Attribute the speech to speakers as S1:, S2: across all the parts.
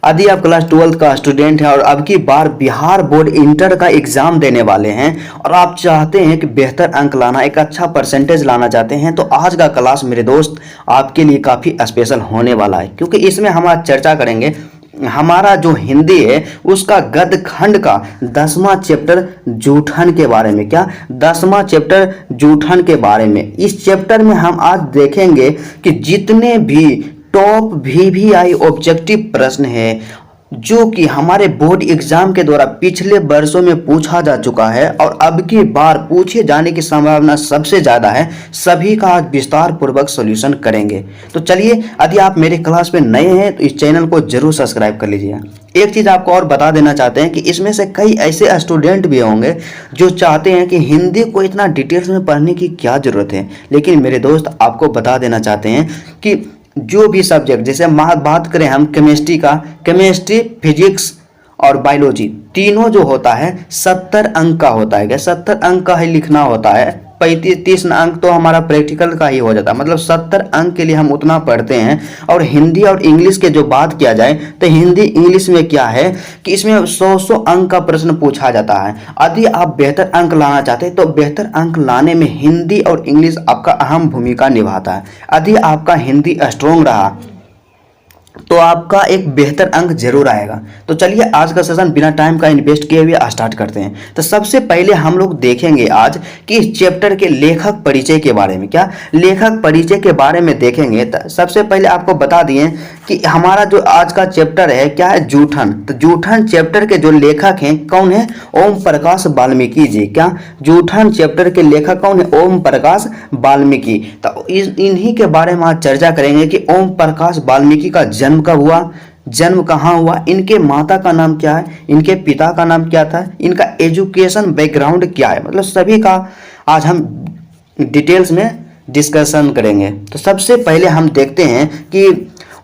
S1: यदि आप क्लास 12 का स्टूडेंट हैं और अब की बार बिहार बोर्ड इंटर का एग्जाम देने वाले हैं और आप चाहते हैं कि बेहतर अंक लाना, एक अच्छा परसेंटेज लाना चाहते हैं, तो आज का क्लास मेरे दोस्त आपके लिए काफ़ी स्पेशल होने वाला है, क्योंकि इसमें हम आज चर्चा करेंगे हमारा जो हिंदी है उसका गद्य खंड का 10वां चैप्टर जूठन के बारे में। क्या 10वां चैप्टर जूठन के बारे में। इस चैप्टर में हम आज देखेंगे कि जितने भी टॉप VVI ऑब्जेक्टिव प्रश्न है जो कि हमारे बोर्ड एग्जाम के द्वारा पिछले वर्षों में पूछा जा चुका है और अब की बार पूछे जाने की संभावना सबसे ज़्यादा है, सभी का आज विस्तार पूर्वक सॉल्यूशन करेंगे। तो चलिए, यदि आप मेरे क्लास में नए हैं तो इस चैनल को जरूर सब्सक्राइब कर लीजिए। एक चीज़ आपको और बता देना चाहते हैं कि इसमें से कई ऐसे स्टूडेंट भी होंगे जो चाहते हैं कि हिंदी को इतना डिटेल्स में पढ़ने की क्या ज़रूरत है, लेकिन मेरे दोस्त आपको बता देना चाहते हैं कि जो भी सब्जेक्ट, जैसे बात करें हम केमिस्ट्री का, केमिस्ट्री, फिजिक्स और बायोलॉजी तीनों जो होता है 70 अंक का होता है। क्या 70 अंक का ही लिखना होता है। 35-30 अंक तो हमारा प्रैक्टिकल का ही हो जाता है, मतलब 70 अंक के लिए हम उतना पढ़ते हैं। और हिंदी और इंग्लिश के जो बात किया जाए तो हिंदी इंग्लिश में क्या है कि इसमें 100 अंक का प्रश्न पूछा जाता है। यदि आप बेहतर अंक लाना चाहते हैं तो बेहतर अंक लाने में हिंदी और इंग्लिश आपका अहम भूमिका निभाता है। यदि आपका हिंदी स्ट्रॉन्ग रहा तो आपका एक बेहतर अंक जरूर आएगा। तो चलिए आज का सेशन बिना टाइम का इन्वेस्ट किए हुए स्टार्ट करते हैं। तो सबसे पहले हम लोग देखेंगे आज कि इस चैप्टर के लेखक परिचय के बारे में। क्या लेखक परिचय के बारे में देखेंगे तो सबसे पहले आपको बता दिए कि हमारा जो आज का चैप्टर है क्या है, जूठन। तो जूठन चैप्टर के जो लेखक हैं कौन है, ओम प्रकाश वाल्मीकि जी। क्या जूठन चैप्टर के लेखक कौन है, ओम प्रकाश वाल्मीकि। तो इन्हीं के बारे में आज चर्चा करेंगे कि ओम प्रकाश वाल्मीकि का जन्म कब हुआ, जन्म कहाँ हुआ, इनके माता का नाम क्या है, इनके पिता का नाम क्या था, इनका एजुकेशन बैकग्राउंड क्या है, मतलब सभी का आज हम डिटेल्स में डिस्कशन करेंगे। तो सबसे पहले हम देखते हैं कि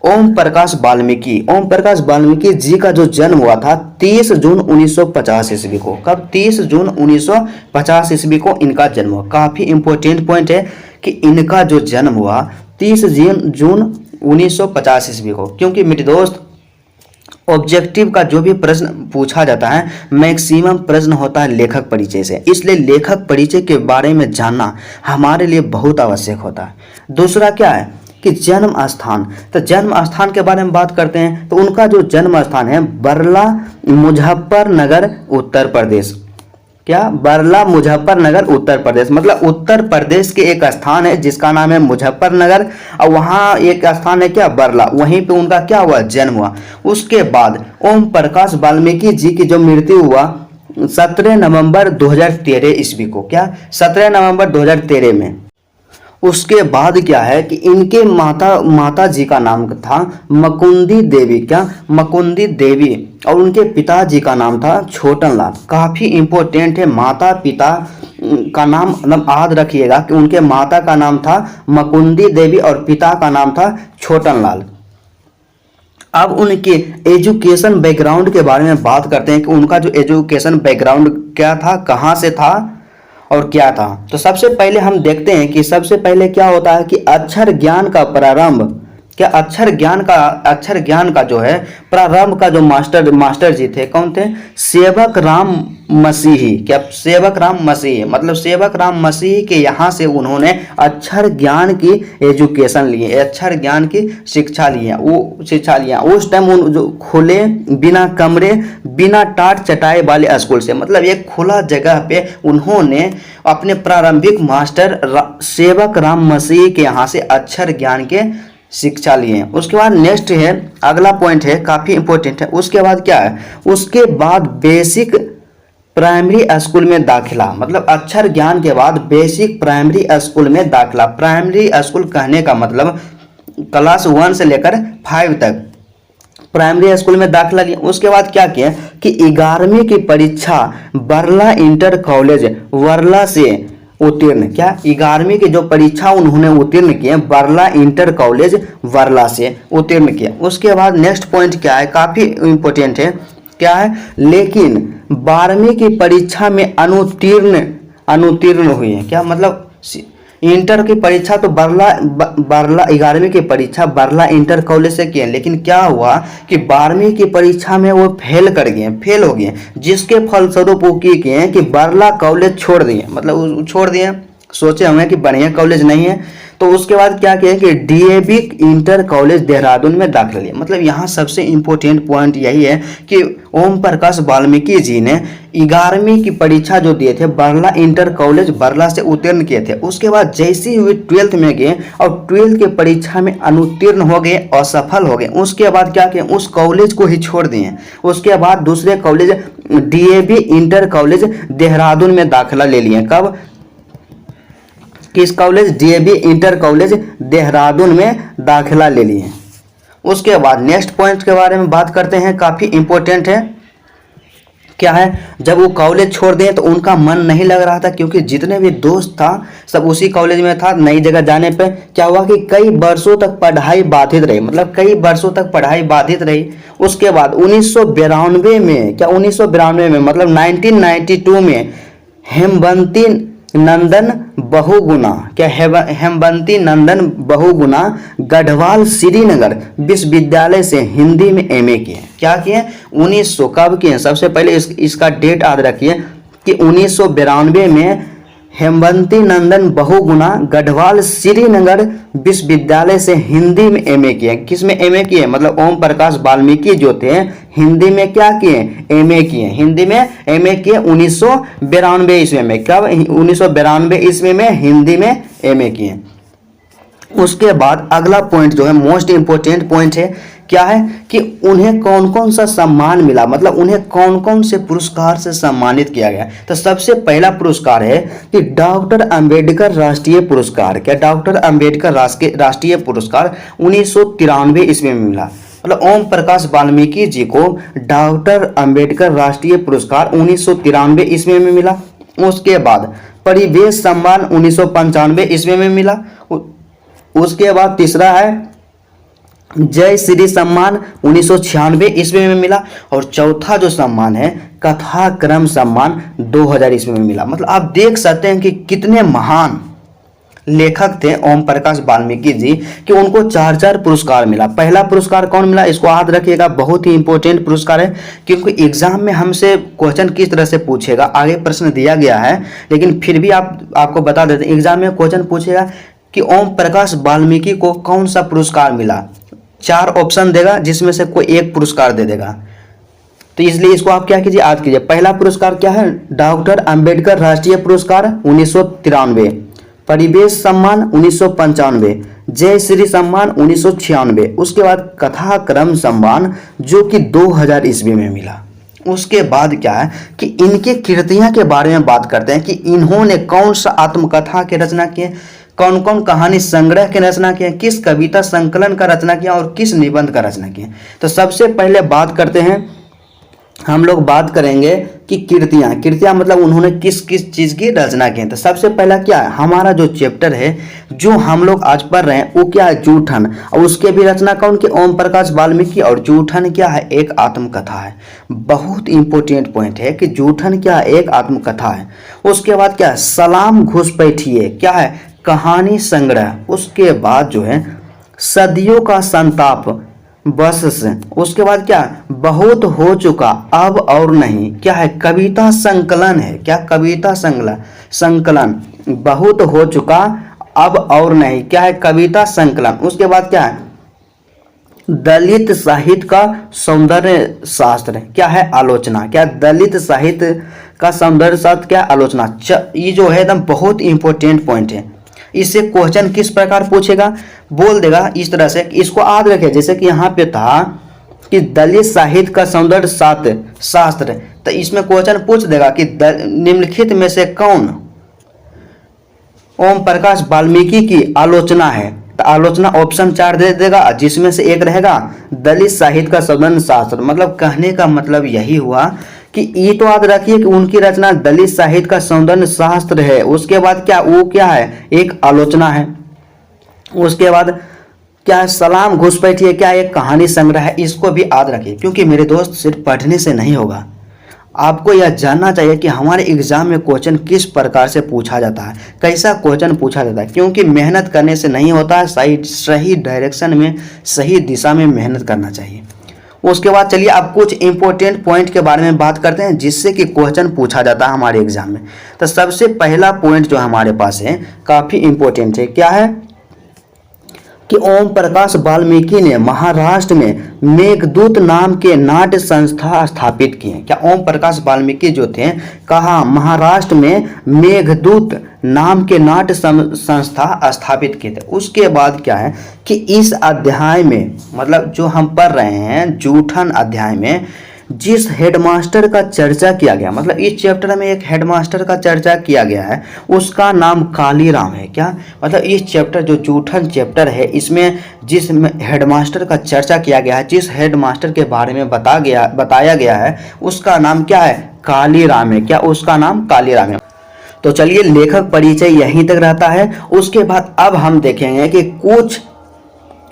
S1: ओम प्रकाश वाल्मीकि जी का जो जन्म हुआ था 30 जून 1950 ईस्वी को। कब, 30 जून 1950 ईस्वी को इनका जन्म हुआ। काफ़ी इंपॉर्टेंट पॉइंट है कि इनका जो जन्म हुआ 30 जून 1950 ईस्वी को, क्योंकि मेरे दोस्त ऑब्जेक्टिव का जो भी प्रश्न पूछा जाता है मैक्सिमम प्रश्न होता है लेखक परिचय से, इसलिए लेखक परिचय के बारे में जानना हमारे लिए बहुत आवश्यक होता है। दूसरा क्या है कि जन्म स्थान। तो जन्म स्थान के बारे में बात करते हैं तो उनका जो जन्म स्थान है बरला मुजफ्फरनगर उत्तर प्रदेश। क्या, बरला मुजफ्फरनगर उत्तर प्रदेश, मतलब उत्तर प्रदेश के एक स्थान है जिसका नाम है मुजफ्फरनगर और वहाँ एक स्थान है क्या, बरला, वहीं पे उनका क्या हुआ, जन्म हुआ। उसके बाद ओम प्रकाश वाल्मीकि जी की जो मृत्यु हुआ 17 नवंबर 2013 ईस्वी को। क्या, 17 नवंबर 2013 में। उसके बाद क्या है कि इनके माता जी का नाम था मुकुंदी देवी। क्या, मुकुंदी देवी, और उनके पिताजी का नाम था छोटन लाल। काफ़ी इंपॉर्टेंट है, माता पिता का नाम मतलब याद रखिएगा कि उनके माता का नाम था मुकुंदी देवी और पिता का नाम था छोटन लाल। अब उनके एजुकेशन बैकग्राउंड के बारे में बात करते हैं कि उनका जो एजुकेशन बैकग्राउंड क्या था, कहाँ से था और क्या था। तो सबसे पहले हम देखते हैं कि सबसे पहले क्या होता है कि अक्षर ज्ञान का प्रारंभ। क्या, अक्षर ज्ञान का जो है प्रारंभ का जो मास्टर जी थे कौन थे, सेवक राम मसीही। क्या, सेवक राम मसीही, मतलब सेवक राम मसीही के यहाँ से उन्होंने अक्षर ज्ञान की एजुकेशन लिए, अक्षर ज्ञान की शिक्षा लिया। उस टाइम उन जो खुले बिना कमरे बिना टाट चटाई वाले स्कूल से, मतलब एक खुला जगह पे उन्होंने अपने प्रारंभिक मास्टर सेवक राम मसीही के यहाँ से अक्षर ज्ञान के शिक्षा लिए। उसके बाद नेक्स्ट है, अगला पॉइंट है काफ़ी इंपॉर्टेंट है। उसके बाद क्या है, उसके बाद बेसिक प्राइमरी स्कूल में दाखिला, मतलब अक्षर ज्ञान के बाद बेसिक प्राइमरी स्कूल में दाखिला। प्राइमरी स्कूल कहने का मतलब क्लास 1 से लेकर 5 तक प्राइमरी स्कूल में दाखिला लिया। उसके बाद क्या किया कि 11वीं की परीक्षा बरला इंटर कॉलेज वर्ला से उत्तीर्ण। क्या, 11वीं की जो परीक्षा उन्होंने उत्तीर्ण किए बरला इंटर कॉलेज वर्ला से उत्तीर्ण किया। उसके बाद नेक्स्ट पॉइंट क्या है, काफ़ी इंपॉर्टेंट है, क्या है, लेकिन 12वीं की परीक्षा में अनुत्तीर्ण हुए हैं। क्या मतलब इंटर की परीक्षा तो बरला 11वीं की परीक्षा बरला इंटर कॉलेज से किए, लेकिन क्या हुआ कि 12वीं की परीक्षा में वो फेल हो गए, जिसके फलस्वरूप वो किए कि बरला कॉलेज छोड़ दिए, मतलब छोड़ दिए, सोचे होंगे कि बढ़िया कॉलेज नहीं है, तो उसके बाद क्या किया कि डीएवी इंटर कॉलेज देहरादून में दाखिला लिया। मतलब यहाँ सबसे इम्पोर्टेंट पॉइंट यही है कि ओम प्रकाश वाल्मीकि जी ने 11वीं की परीक्षा जो दिए थे बरला इंटर कॉलेज बरला से उत्तीर्ण किए थे, उसके बाद जैसे ही वे 12th में गए और 12th की परीक्षा में अनुत्तीर्ण हो गए, असफल हो गए, उसके बाद क्या किए, उस कॉलेज को ही छोड़ दिए। उसके बाद दूसरे college DAV inter college Dehradun में दाखिला ले लिए। कब? किस college? DAV inter college Dehradun में दाखिला ले लिए। उसके बाद नेक्स्ट पॉइंट के बारे में बात करते हैं, काफ़ी इंपॉर्टेंट है। क्या है? जब वो कॉलेज छोड़ दें तो उनका मन नहीं लग रहा था, क्योंकि जितने भी दोस्त था सब उसी कॉलेज में था। नई जगह जाने पे क्या हुआ कि कई वर्षों तक पढ़ाई बाधित रही, मतलब कई वर्षों तक पढ़ाई बाधित रही। उसके बाद 1992 में, क्या 1992 में मतलब 1992 में हेमवंती नंदन बहुगुणा, क्या हेमवंती नंदन बहुगुणा गढ़वाल श्रीनगर विश्वविद्यालय से हिंदी में एमए किए। क्या किए? 1900 कब किए? सबसे पहले इसका डेट याद रखिए कि 1992 में हेमवंती नंदन बहुगुणा गढ़वाल श्रीनगर विश्वविद्यालय से हिंदी में एमए किए। किस में एमए किए? मतलब ओम प्रकाश वाल्मीकि जो थे हिंदी में क्या किए? एमए किए। हिंदी में एमए किए 1992 ईस्वी में। कब? 1992 ईस्वी में हिंदी में एमए किए। उसके बाद अगला पॉइंट जो है मोस्ट इंपोर्टेंट पॉइंट है, क्या है कि उन्हें कौन कौन सा सम्मान मिला, मतलब उन्हें कौन कौन से पुरस्कार से सम्मानित किया गया। तो सबसे पहला पुरस्कार है कि डॉक्टर अंबेडकर राष्ट्रीय पुरस्कार। क्या? डॉक्टर अंबेडकर राष्ट्रीय पुरस्कार 1993 ईस्वी में मिला। मतलब ओम प्रकाश वाल्मीकि जी को डॉक्टर अंबेडकर राष्ट्रीय पुरस्कार 1993 ईस्वी में मिला। उसके बाद परिवेश सम्मान 1995 ईस्वी में मिला। उसके बाद तीसरा है जय श्री सम्मान 1996 ईस्वी में मिला। और चौथा जो सम्मान है कथाक्रम सम्मान 2000 ईस्वी में मिला। मतलब आप देख सकते हैं कि कितने महान लेखक थे ओम प्रकाश वाल्मीकि जी कि उनको 4 पुरस्कार मिला। पहला पुरस्कार कौन मिला, इसको याद रखिएगा, बहुत ही इंपॉर्टेंट पुरस्कार है, क्योंकि एग्जाम में हमसे क्वेश्चन किस तरह से पूछेगा, आगे प्रश्न दिया गया है, लेकिन फिर भी आपको बता देते हैं एग्जाम में क्वेश्चन पूछेगा कि ओम प्रकाश वाल्मीकि को कौन सा पुरस्कार मिला। 4 ऑप्शन देगा जिसमें से कोई एक पुरस्कार दे देगा। तो इसलिए इसको आप क्या कीजिए, याद कीजिए। पहला पुरस्कार क्या है? डॉक्टर अंबेडकर राष्ट्रीय पुरस्कार 1993, परिवेश सम्मान 1995, जय श्री सम्मान 1996। उसके बाद कथाक्रम सम्मान जो कि 2000 ईस्वी में मिला। उसके बाद क्या है कि इनके कृतियां के बारे में बात करते हैं कि इन्होंने कौन सा आत्मकथा की रचना किए, कौन कौन कहानी संग्रह की रचना किए, किस कविता संकलन का रचना किया और किस निबंध का रचना किया। तो सबसे पहले बात करते हैं, हम लोग बात करेंगे कि कृतियां मतलब उन्होंने किस किस चीज़ की रचना की। तो सबसे पहला क्या है, हमारा जो चैप्टर है जो हम लोग आज पढ़ रहे हैं वो क्या है? जूठन। और उसके भी रचना कौन की? ओम प्रकाश वाल्मीकि। और जूठन क्या है? एक आत्मकथा है। बहुत इंपॉर्टेंट पॉइंट है कि जूठन क्या है? एक आत्मकथा है। उसके बाद क्या है? सलाम घुसपैठिए क्या है? कहानी संग्रह। उसके बाद जो है सदियों का संताप बस से। उसके बाद क्या? बहुत हो चुका अब और नहीं क्या है? कविता संकलन है। क्या? कविता संकलन। बहुत हो चुका अब और नहीं क्या है? कविता संकलन। उसके बाद क्या है? दलित साहित्य का सौंदर्य शास्त्र क्या है? आलोचना। क्या? दलित साहित्य का सौंदर्य शास्त्र क्या? आलोचना। ये जो है एकदम बहुत इंपॉर्टेंट पॉइंट है। इससे क्वेश्चन किस प्रकार पूछेगा, बोल देगा इस तरह से, इसको याद रखें। जैसे कि यहाँ पे था कि दलित साहित्य का सौंदर्य शास्त्र, तो इसमें क्वेश्चन पूछ देगा कि निम्नलिखित में से कौन ओम प्रकाश वाल्मीकि की आलोचना है। तो आलोचना ऑप्शन 4 दे देगा, जिसमें से एक रहेगा दलित साहित्य का सौंदर्य शास्त्र। मतलब कहने का मतलब यही हुआ कि ये तो याद रखिए कि उनकी रचना दलित साहित्य का सौंदर्य शास्त्र है। उसके बाद क्या? वो क्या है? एक आलोचना है। उसके बाद क्या है? सलाम घुसपैठिए क्या? एक कहानी संग्रह है। इसको भी याद रखिए, क्योंकि मेरे दोस्त सिर्फ पढ़ने से नहीं होगा, आपको यह जानना चाहिए कि हमारे एग्जाम में क्वेश्चन किस प्रकार से पूछा जाता है, कैसा क्वेश्चन पूछा जाता है, क्योंकि मेहनत करने से नहीं होता है, सही डायरेक्शन में, सही दिशा में मेहनत करना चाहिए। उसके बाद चलिए अब कुछ इंपॉर्टेंट पॉइंट के बारे में बात करते हैं जिससे कि क्वेश्चन पूछा जाता है हमारे एग्जाम में। तो सबसे पहला पॉइंट जो हमारे पास है काफ़ी इंपॉर्टेंट है, क्या है कि ओम प्रकाश वाल्मीकि ने महाराष्ट्र में मेघदूत नाम के नाट्य संस्था स्थापित किए। क्या ओम प्रकाश वाल्मीकि जो थे कहाँ, महाराष्ट्र में मेघदूत नाम के नाट्य संस्था स्थापित किए थे। उसके बाद क्या है कि इस अध्याय में, मतलब जो हम पढ़ रहे हैं जूठन अध्याय में, जिस हेडमास्टर का चर्चा किया गया, मतलब इस चैप्टर में एक हेडमास्टर का चर्चा किया गया है, उसका नाम कालीराम है। क्या मतलब इस चैप्टर जो जूठन चैप्टर है, इसमें जिस हेडमास्टर का चर्चा किया गया है, जिस हेडमास्टर के बारे में बताया गया है, उसका नाम क्या है, कालीराम है। क्या उसका नाम कालीराम है। तो चलिए लेखक परिचय यहीं तक रहता है। उसके बाद अब हम देखेंगे कि कुछ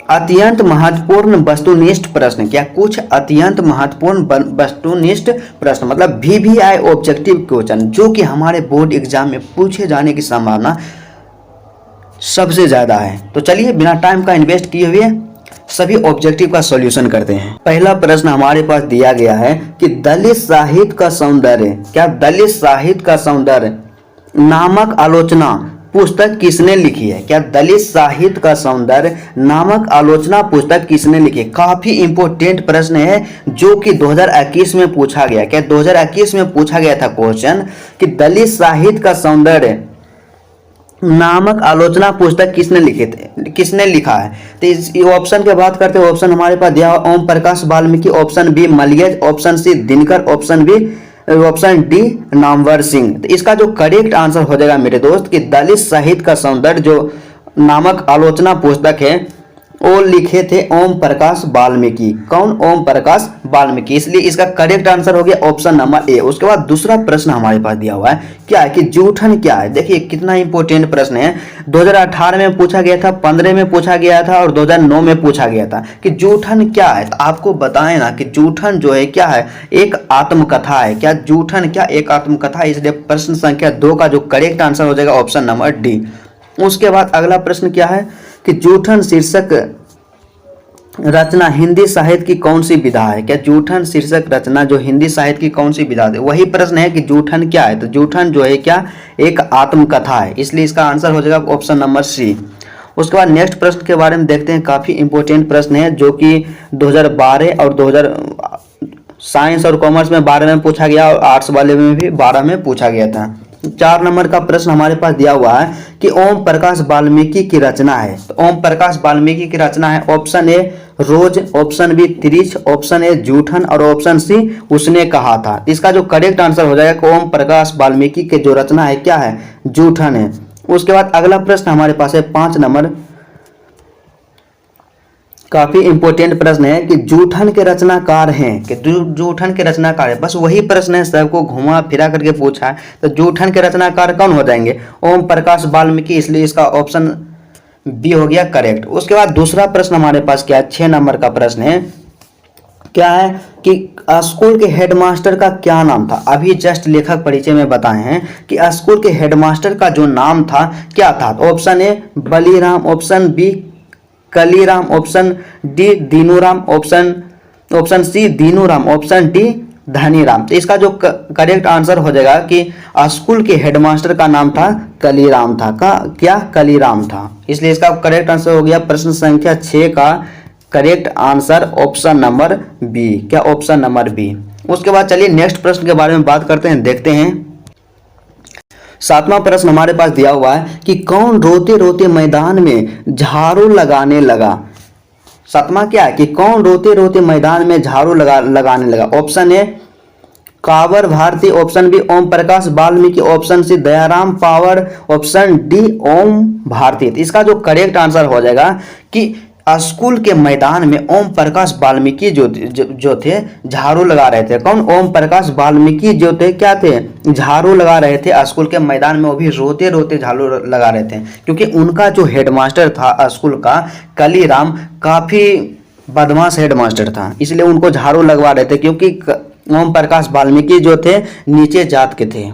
S1: अत्यंत महत्वपूर्ण वस्तुनिष्ठ प्रश्न, क्या कुछ अत्यंत महत्वपूर्ण वस्तुनिष्ठ प्रश्न, मतलब VVI ऑब्जेक्टिव क्वेश्चन, जो कि हमारे बोर्ड एग्जाम में पूछे जाने की संभावना सबसे ज़्यादा है। तो चलिए बिना टाइम का इन्वेस्ट किए हुए सभी ऑब्जेक्टिव का सॉल्यूशन करते हैं। पहला प्रश्न हमारे पास दिया गया है कि दलित साहित्य का सौंदर्य, क्या दलित साहित्य का सौंदर्य नामक आलोचना पुस्तक किसने लिखी है। क्या दलित साहित्य का सौंदर्य नामक आलोचना पुस्तक किसने लिखी है। काफी इंपॉर्टेंट प्रश्न है जो कि 2021 में पूछा गया। क्या 2021 में पूछा गया था क्वेश्चन कि दलित साहित्य का सौंदर्य नामक आलोचना पुस्तक किसने लिखा है। तो इस ऑप्शन के बात करते हैं, ऑप्शन हमारे पास दिया Om Prakash Valmiki, option B Malayaj, option C Dinkar, option D Namvar Singh. तो इसका जो करेक्ट आंसर हो जाएगा मेरे दोस्त कि दलित साहित्य का सौंदर्य जो नामक आलोचना पुस्तक है वो लिखे थे ओम प्रकाश वाल्मीकि। कौन, ओम प्रकाश वाल्मीकि, इसलिए इसका करेक्ट आंसर हो गया ऑप्शन नंबर ए। उसके बाद दूसरा प्रश्न हमारे पास दिया हुआ है, क्या है कि जूठन क्या है। देखिए कितना इंपॉर्टेंट प्रश्न है, 2018 में पूछा गया था, 15 में पूछा गया था और 2009 में पूछा गया था कि जूठन क्या है। तो आपको बताएं ना कि जूठन जो है क्या है, एक आत्मकथा है। क्या जूठन क्या एक आत्मकथा है, इसलिए प्रश्न संख्या 2 का जो करेक्ट आंसर हो जाएगा ऑप्शन नंबर डी। उसके बाद अगला प्रश्न क्या है कि जूठन शीर्षक रचना हिंदी साहित्य की कौन सी विधा है। क्या जूठन शीर्षक रचना जो हिंदी साहित्य की कौन सी विधा है। वही प्रश्न है कि जूठन क्या है। तो जूठन जो है क्या एक आत्मकथा है, इसलिए इसका आंसर हो जाएगा ऑप्शन नंबर सी। उसके बाद नेक्स्ट प्रश्न के बारे में देखते हैं, काफी इंपॉर्टेंट प्रश्न है जो कि 2012 और 2000 साइंस और कॉमर्स में 12 में पूछा गया और आर्ट्स वाले में भी 12 में पूछा गया था। 4 नंबर का प्रश्न हमारे पास दिया हुआ है कि ओम प्रकाश वाल्मीकि की रचना है। तो ओम प्रकाश वाल्मीकि की रचना है, ऑप्शन ए रोज, ऑप्शन बी त्रिछ, ऑप्शन ए जूठन और ऑप्शन सी उसने कहा था। इसका जो करेक्ट आंसर हो जाएगा कि ओम प्रकाश वाल्मीकि के जो रचना है क्या है, जूठन है। उसके बाद अगला प्रश्न हमारे पास है 5 नंबर, काफी इंपॉर्टेंट प्रश्न है कि जूठन के रचनाकार हैं। कि जूठन के रचनाकार है, बस वही प्रश्न है, सबको घुमा फिरा करके पूछा है। तो जूठन के रचनाकार कौन हो जाएंगे, ओम प्रकाश वाल्मीकि, इसलिए इसका ऑप्शन बी हो गया करेक्ट। उसके बाद दूसरा प्रश्न हमारे पास क्या है, 6 नंबर का प्रश्न है, क्या है कि स्कूल के हेडमास्टर का क्या नाम था। अभी जस्ट लेखक परिचय में बताए हैं कि स्कूल के हेडमास्टर का जो नाम था क्या था। Option A Baliram, option B Kaliram, option D Dinuram, option C Dinuram, option D Dhaniram. तो इसका जो करेक्ट आंसर हो जाएगा कि स्कूल के हेडमास्टर का नाम था कलीराम था। क्या कलीराम था, इसलिए इसका करेक्ट आंसर हो गया प्रश्न संख्या 6 का correct answer option number B. क्या ऑप्शन नंबर बी। उसके बाद चलिए नेक्स्ट प्रश्न के बारे में बात करते हैं, देखते हैं। 7वां प्रश्न हमारे पास दिया हुआ है कि कौन रोते रोते मैदान में झाड़ू लगाने लगा। 7वां क्या है कि कौन रोते रोते मैदान में झाड़ू लगाने लगा। Option A Kanwar Bharti, option B Om Prakash Valmiki, option C Dayaram Pawar, option D Om Bharti. इसका जो करेक्ट आंसर हो जाएगा कि स्कूल के मैदान में ओम प्रकाश वाल्मीकि जो थे झाड़ू लगा रहे थे। कौन, ओम प्रकाश वाल्मीकि जो थे क्या थे, झाड़ू लगा रहे थे स्कूल के मैदान में, वो भी रोते रोते झाड़ू लगा रहे थे, क्योंकि उनका जो हेडमास्टर था स्कूल का कलीराम काफी बदमाश हेडमास्टर था, इसलिए उनको झाड़ू लगवा रहे थे। क्योंकि ओम प्रकाश वाल्मीकि जो थे नीचे जात के थे।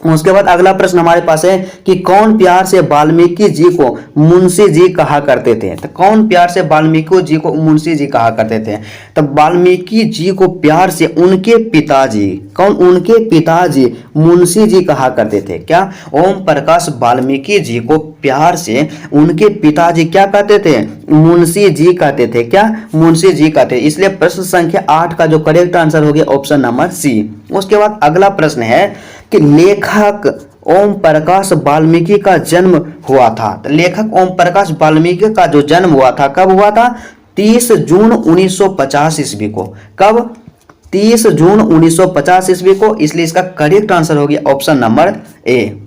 S1: उसके बाद अगला प्रश्न हमारे पास है कि कौन प्यार से वाल्मीकि जी को मुंशी जी कहा करते थे। तो कौन प्यार से वाल्मीकि जी को मुंशी जी कहा करते थे। तो वाल्मीकि जी को प्यार से उनके पिताजी, कौन, उनके पिताजी मुंशी जी कहा करते थे। क्या, ओम प्रकाश वाल्मीकि जी को प्यार से उनके पिताजी क्या कहते थे, मुंशी जी कहते थे। क्या, मुंशी जी कहते। इसलिए प्रश्न संख्या 8 का जो करेक्ट आंसर हो गया ऑप्शन नंबर सी। उसके बाद अगला प्रश्न है कि लेखक ओम प्रकाश वाल्मीकि का जन्म हुआ था। तो लेखक ओम प्रकाश वाल्मीकि का जो जन्म हुआ था कब हुआ था, 30 जून 1950 ईस्वी को। कब, 30 जून 1950 ईस्वी को। इसलिए इसका करेक्ट आंसर हो गया ऑप्शन नंबर ए।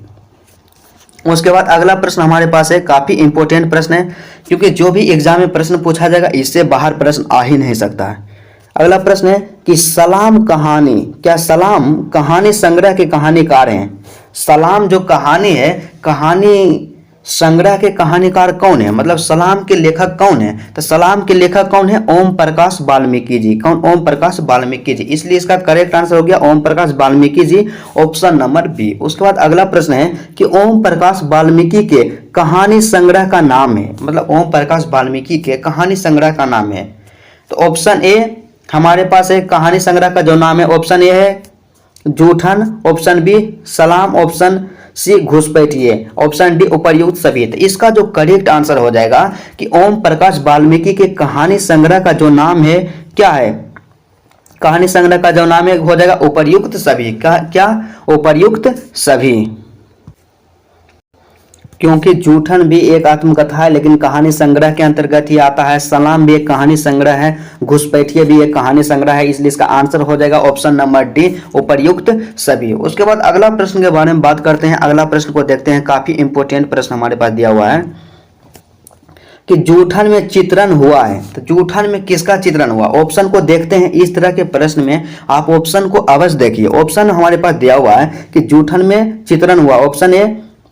S1: उसके बाद अगला प्रश्न हमारे पास है, काफी इंपॉर्टेंट प्रश्न है क्योंकि जो भी एग्जाम में प्रश्न पूछा जाएगा इससे बाहर प्रश्न आ ही नहीं सकता है। अगला प्रश्न है कि सलाम कहानी, क्या सलाम कहानी संग्रह के कहानीकार हैं। सलाम जो कहानी है, कहानी संग्रह के कहानीकार कौन है, मतलब सलाम के लेखक कौन है। तो सलाम के लेखक कौन है, ओम प्रकाश वाल्मीकि जी। कौन, ओम प्रकाश वाल्मीकि जी। इसलिए इसका करेक्ट आंसर हो गया ओम Prakash Valmiki ji, option number B. उसके बाद अगला प्रश्न है कि ओम प्रकाश वाल्मीकि के कहानी संग्रह का नाम है, मतलब ओम प्रकाश वाल्मीकि के कहानी संग्रह का नाम है। तो ऑप्शन ए हमारे पास है, कहानी संग्रह का जो नाम है ऑप्शन ए है जूठन, ऑप्शन बी सलाम, ऑप्शन सी घुसपैठिए, ऑप्शन डी उपर्युक्त सभी। तो इसका जो करेक्ट आंसर हो जाएगा कि ओम प्रकाश वाल्मीकि के कहानी संग्रह का जो नाम है क्या है, कहानी संग्रह का जो नाम है हो जाएगा उपर्युक्त सभी। क्या, उपर्युक्त सभी। क्योंकि जूठन भी एक आत्मकथा है लेकिन कहानी संग्रह के अंतर्गत ही आता है। सलाम भी एक कहानी संग्रह है, घुसपैठिए भी एक कहानी संग्रह है। इसलिए इसका आंसर हो जाएगा ऑप्शन नंबर डी, उपर्युक्त सभी। उसके बाद अगला प्रश्न के बारे में बात करते हैं। अगला प्रश्न को देखते हैं, काफी इंपॉर्टेंट प्रश्न हमारे पास दिया हुआ है कि जूठन में चित्रण हुआ है। तो जूठन में किसका चित्रण हुआ, ऑप्शन को देखते हैं। इस तरह के प्रश्न में आप ऑप्शन को अवश्य देखिए। ऑप्शन हमारे पास दिया हुआ है कि जूठन में चित्रण हुआ, ऑप्शन ए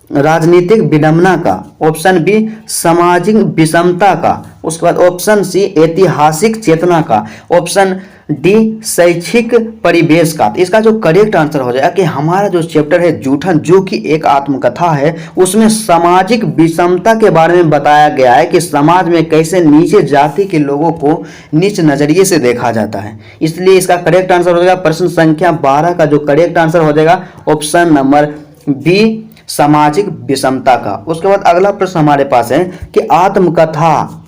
S1: राजनीतिक विडंबना का, ऑप्शन बी सामाजिक विषमता का, उसके बाद ऑप्शन सी ऐतिहासिक चेतना का, ऑप्शन डी शैक्षिक परिवेश का। तो इसका जो करेक्ट आंसर हो जाएगा कि हमारा जो चैप्टर है जूठन, जो कि एक आत्मकथा है, उसमें सामाजिक विषमता के बारे में बताया गया है कि समाज में कैसे नीचे जाति के लोगों को नीच नजरिए से देखा जाता है। इसलिए इसका करेक्ट आंसर हो जाएगा प्रश्न संख्या 12 का जो करेक्ट आंसर हो जाएगा ऑप्शन नंबर बी, सामाजिक विषमता का। उसके बाद अगला प्रश्न हमारे पास है कि आत्मकथा,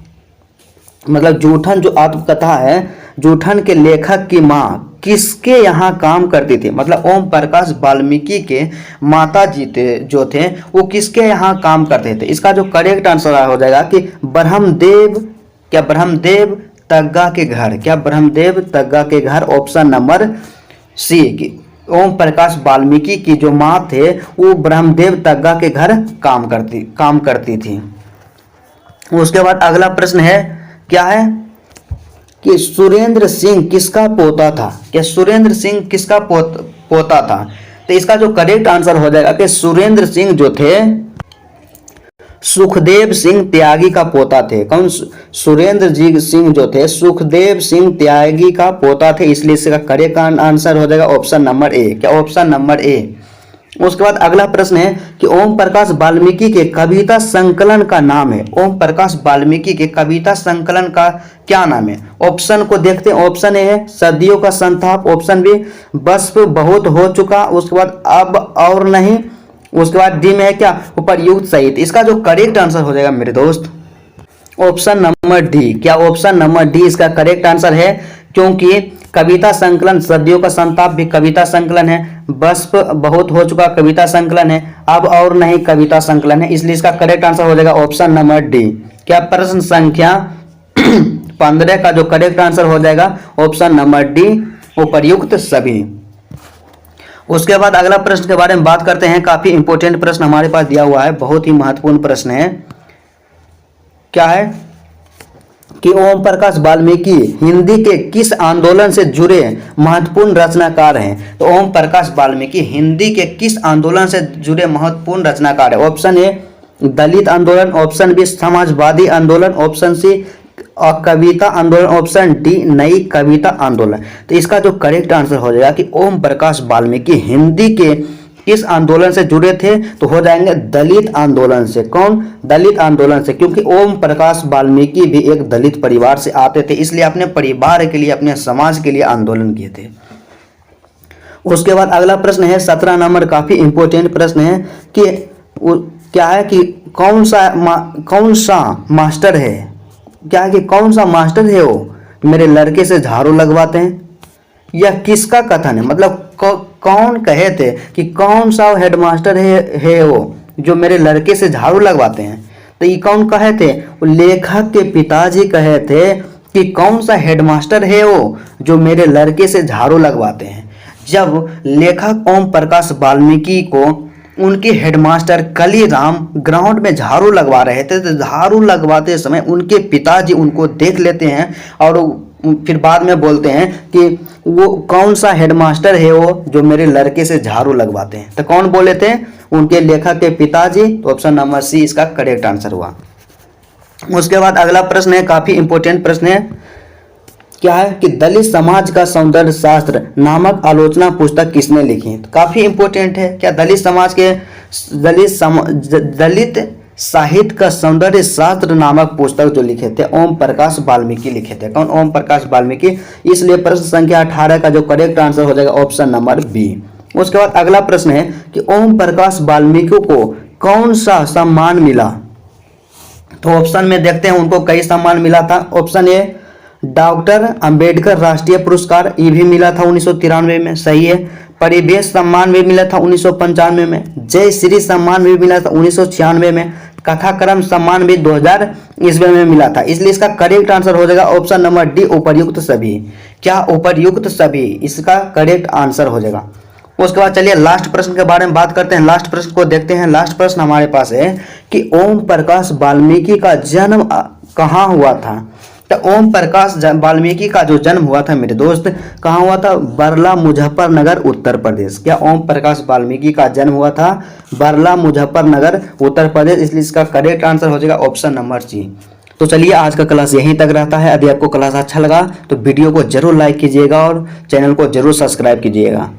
S1: मतलब जूठन जो आत्मकथा है, जूठन के लेखक की माँ किसके यहाँ काम करती थी, मतलब ओम प्रकाश वाल्मीकि के माता जी जो थे वो किसके यहाँ काम करते थे। इसका जो करेक्ट आंसर हो जाएगा कि ब्रह्मदेव, क्या ब्रह्मदेव तग्गा के घर, क्या ब्रह्मदेव तग्गा के घर, ऑप्शन नंबर सी की ओम प्रकाश वाल्मीकि की जो माँ थे वो ब्रह्मदेव तग्गा के घर काम करती थी। उसके बाद अगला प्रश्न है क्या है कि सुरेंद्र सिंह किसका पोता था, क्या सुरेंद्र सिंह किसका पोता था। तो इसका जो करेक्ट आंसर हो जाएगा कि सुरेंद्र सिंह जो थे सुखदेव सिंह त्यागी का पोता थे। कौन, सुरेंद्र जी सिंह जो थे सुखदेव सिंह त्यागी का पोता थे। इसलिए इसका करेक्ट आंसर हो जाएगा ऑप्शन नंबर ए, क्या ऑप्शन नंबर ए। उसके बाद अगला प्रश्न है कि ओम प्रकाश वाल्मीकि के कविता संकलन का नाम है। ओम प्रकाश वाल्मीकि के कविता संकलन का क्या नाम है। ऑप्शन को देखते हैं। ऑप्शन ए है सदियों का संताप, ऑप्शन बी बस बहुत हो चुका, उसके बाद अब और नहीं, उसके बाद डी में है क्या उपर्युक्त सहित। इसका जो करेक्ट आंसर हो जाएगा मेरे दोस्त ऑप्शन नंबर डी, क्या ऑप्शन नंबर डी इसका करेक्ट आंसर है। क्योंकि कविता संकलन सदियों का संताप भी कविता संकलन है, बस बहुत हो चुका कविता संकलन है, अब और नहीं कविता संकलन है। इसलिए इसका करेक्ट आंसर हो जाएगा ऑप्शन नंबर डी। क्या प्रश्न संख्या 15 का जो करेक्ट आंसर हो जाएगा ऑप्शन नंबर डी, उपर्युक्त सभी। उसके बाद अगला प्रश्न के बारे में बात करते हैं। काफी इंपॉर्टेंट प्रश्न हमारे पास दिया हुआ है, बहुत ही महत्वपूर्ण प्रश्न है। क्या है कि ओम प्रकाश वाल्मीकि हिंदी के किस आंदोलन से जुड़े महत्वपूर्ण रचनाकार हैं। तो ओम प्रकाश वाल्मीकि हिंदी के किस आंदोलन से जुड़े महत्वपूर्ण रचनाकार है। ऑप्शन ए दलित आंदोलन, ऑप्शन बी समाजवादी आंदोलन, ऑप्शन सी और कविता आंदोलन, ऑप्शन डी नई कविता आंदोलन। तो इसका जो करेक्ट आंसर हो जाएगा कि ओम प्रकाश वाल्मीकि हिंदी के किस आंदोलन से जुड़े थे, तो हो जाएंगे दलित आंदोलन से। कौन? दलित आंदोलन से, क्योंकि ओम प्रकाश वाल्मीकि भी एक दलित परिवार से आते थे, इसलिए अपने परिवार के लिए, अपने समाज के लिए आंदोलन किए थे। उसके बाद अगला प्रश्न है 17 नंबर, काफी इंपॉर्टेंट प्रश्न है कि क्या है कि कौन सा मास्टर है, क्या है कि कौन सा मास्टर है वो मेरे लड़के से झाड़ू लगवाते हैं, यह किसका कथन है, मतलब कौन कहे थे कि कौन सा हेडमास्टर है वो जो मेरे लड़के से झाड़ू लगवाते हैं। तो ये कौन कहे थे? वो लेखक के पिताजी कहे थे कि कौन सा हेडमास्टर है वो जो मेरे लड़के से झाड़ू लगवाते हैं। जब लेखक ओम प्रकाश वाल्मीकि को उनके हेडमास्टर कलीराम ग्राउंड में झाड़ू लगवा रहे थे, तो झाड़ू लगवाते समय उनके पिताजी उनको देख लेते हैं और फिर बाद में बोलते हैं कि वो कौन सा हेडमास्टर है वो जो मेरे लड़के से झाड़ू लगवाते हैं। तो कौन बोले थे? उनके लेखक के पिताजी। तो ऑप्शन नंबर सी इसका करेक्ट आंसर हुआ। उसके बाद अगला प्रश्न है, काफी इंपॉर्टेंट प्रश्न है, क्या है कि दलित समाज का सौंदर्य शास्त्र नामक आलोचना पुस्तक किसने लिखी? तो काफी इंपॉर्टेंट है। क्या दलित समाज के दलित साहित्य का सौंदर्य शास्त्र नामक पुस्तक जो लिखे थे ओम प्रकाश वाल्मीकि लिखे थे। कौन? ओम प्रकाश वाल्मीकि। इसलिए प्रश्न संख्या 18 का जो करेक्ट आंसर हो जाएगा ऑप्शन नंबर बी। उसके बाद अगला प्रश्न है कि ओम प्रकाश वाल्मीकि को कौन सा सम्मान मिला? तो ऑप्शन में देखते हैं, उनको कई सम्मान मिला था। ऑप्शन ए डॉक्टर अंबेडकर राष्ट्रीय पुरस्कार, ये भी मिला था 1993 में, सही है। परिवेश सम्मान भी मिला था 1995 में। जय श्री सम्मान भी मिला था 1996 में। कथाक्रम सम्मान भी 2000 ईस्वी में मिला था। इसलिए इसका करेक्ट आंसर हो जाएगा ऑप्शन नंबर डी उपर्युक्त सभी। क्या? उपर्युक्त सभी इसका करेक्ट आंसर हो जाएगा। उसके बाद चलिए लास्ट प्रश्न के बारे में बात करते हैं। लास्ट प्रश्न को देखते हैं। लास्ट प्रश्न हमारे पास है कि ओम प्रकाश वाल्मीकि का जन्म कहाँ हुआ था? तो ओम प्रकाश वाल्मीकि का जो जन्म हुआ था मेरे दोस्त, कहाँ हुआ था? बरला, मुजफ्फरनगर, उत्तर प्रदेश। क्या ओम प्रकाश वाल्मीकि का जन्म हुआ था? बरला, मुजफ्फरनगर, उत्तर प्रदेश। इसलिए इसका करेक्ट आंसर हो जाएगा ऑप्शन नंबर सी। तो चलिए आज का क्लास यहीं तक रहता है। यदि आपको क्लास अच्छा लगा तो वीडियो को जरूर लाइक कीजिएगा और चैनल को जरूर सब्सक्राइब कीजिएगा।